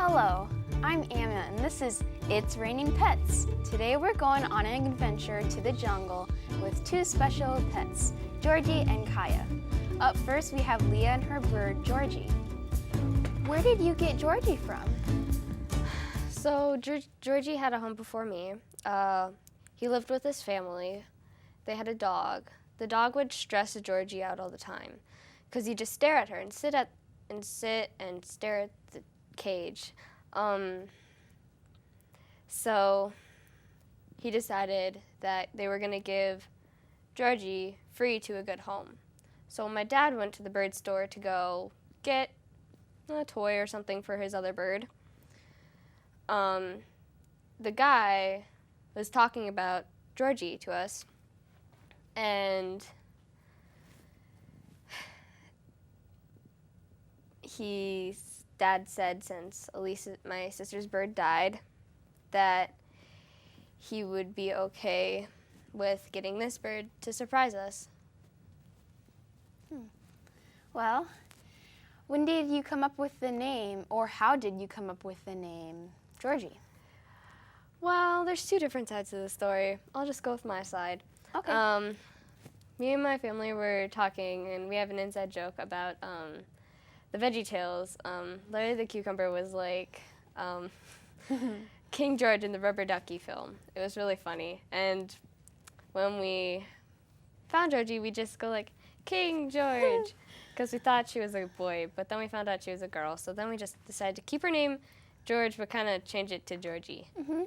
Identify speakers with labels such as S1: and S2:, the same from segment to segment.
S1: Hello, I'm Anna and this is It's Raining Pets. Today we're going on an adventure to the jungle with two special pets, Georgie and Kaya. Up first we have Leah and her bird, Georgie. Where did you get Georgie from?
S2: So Georgie had a home before me. He lived with his family. They had a dog. The dog would stress Georgie out all the time because he'd just stare at her and sit and stare at the cage. So he decided that they were going to give Georgie free to a good home. So my dad went to the bird store to go get a toy or something for his other bird. The guy was talking about Georgie to us, and Dad said since Elise, my sister's bird, died, that he would be okay with getting this bird to surprise us.
S1: Well, when did you come up with the name, or how did you come up with the name Georgie?
S2: Well, there's two different sides to the story. I'll just go with my side.
S1: Okay.
S2: Me and my family were talking, and we have an inside joke about the VeggieTales. Larry the Cucumber was like King George in the Rubber Ducky film. It was really funny. And when we found Georgie, we just go like, King George, because we thought she was a boy, but then we found out she was a girl. So then we just decided to keep her name George, but kind of change it to Georgie.
S1: Mm-hmm.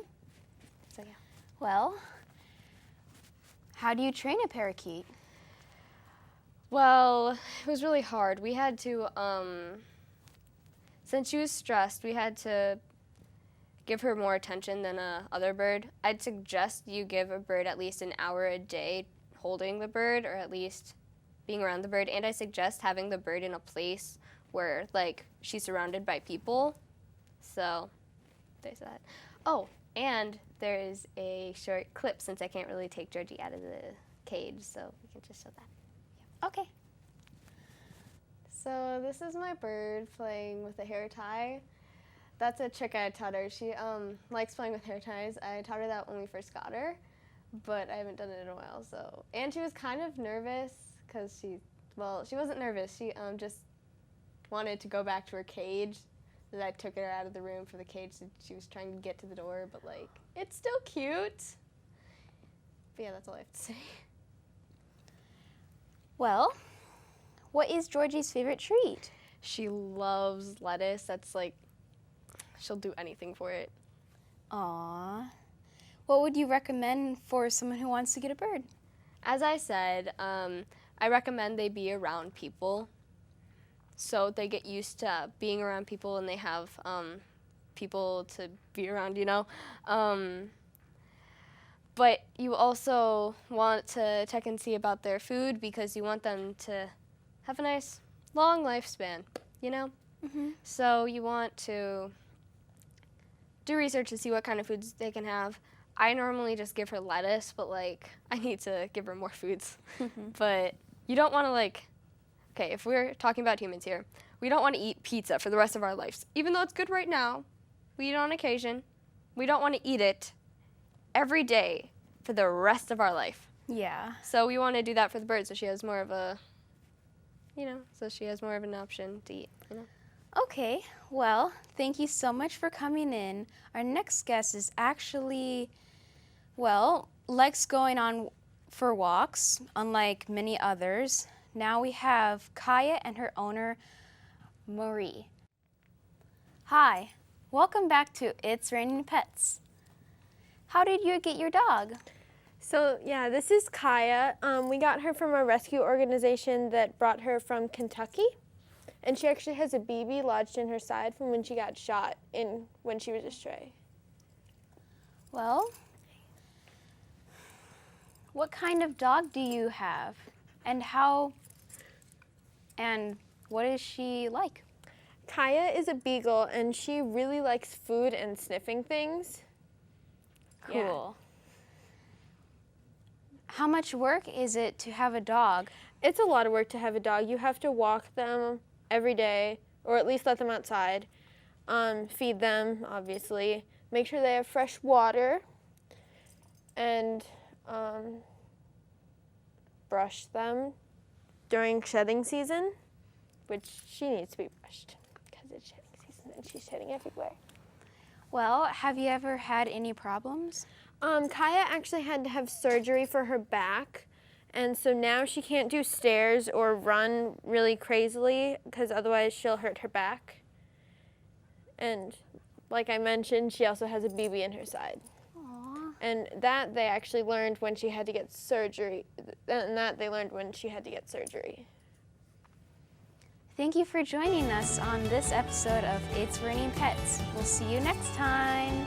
S2: So yeah.
S1: Well, how do you train a parakeet?
S2: Well, it was really hard. We had to, since she was stressed, we had to give her more attention than a other bird. I'd suggest you give a bird at least an hour a day holding the bird, or at least being around the bird. And I suggest having the bird in a place where, like, she's surrounded by people. So there's that. Oh, and there is a short clip since I can't really take Georgie out of the cage, so we can just show that.
S1: Okay.
S3: So this is my bird playing with a hair tie. That's a trick I taught her. She likes playing with hair ties. I taught her that when we first got her, but I haven't done it in a while. And she was kind of nervous because she wasn't nervous. She just wanted to go back to her cage. That I took her out of the room for the cage. She was trying to get to the door, but like, it's still cute. But yeah, that's all I have to say.
S1: Well, what is Georgie's favorite treat?
S2: She loves lettuce. That's like, she'll do anything for it.
S1: Aww. What would you recommend for someone who wants to get a bird?
S2: As I said, I recommend they be around people, so they get used to being around people and they have people to be around, you know. But you also want to check and see about their food because you want them to have a nice long lifespan, you know.
S1: Mm-hmm.
S2: So you want to do research to see what kind of foods they can have. I normally just give her lettuce, but like I need to give her more foods. But you don't want to like, okay, if we're talking about humans here, we don't want to eat pizza for the rest of our lives. Even though it's good right now, we eat on occasion. We don't want to eat it every day for the rest of our life.
S1: Yeah.
S2: So we want to do that for the bird so she has more of a, so she has more of an option to eat,
S1: Okay, well, thank you so much for coming in. Our next guest is actually, likes going on for walks, unlike many others. Now we have Kaya and her owner, Marie. Hi, welcome back to It's Raining Pets. How did you get your dog?
S3: So yeah, this is Kaya. We got her from a rescue organization that brought her from Kentucky. And she actually has a BB lodged in her side from when she got shot when she was a stray.
S1: Well, what kind of dog do you have? And what is she like?
S3: Kaya is a beagle, and she really likes food and sniffing things.
S1: Cool. How much work is it to have a dog?
S3: It's a lot of work to have a dog. You have to walk them every day, or at least let them outside.
S4: feed them, obviously. Make sure they have fresh water, and brush them during shedding season, which she needs to be brushed because it's shedding season and she's shedding everywhere.
S1: Well, have you ever had any problems?
S4: Kaya actually had to have surgery for her back, and so now she can't do stairs or run really crazily because otherwise she'll hurt her back. And like I mentioned, she also has a BB in her side.
S1: Aww.
S4: And that they actually learned when she had to get surgery. And that they learned when she had to get surgery.
S1: Thank you for joining us on this episode of It's Raining Pets. We'll see you next time.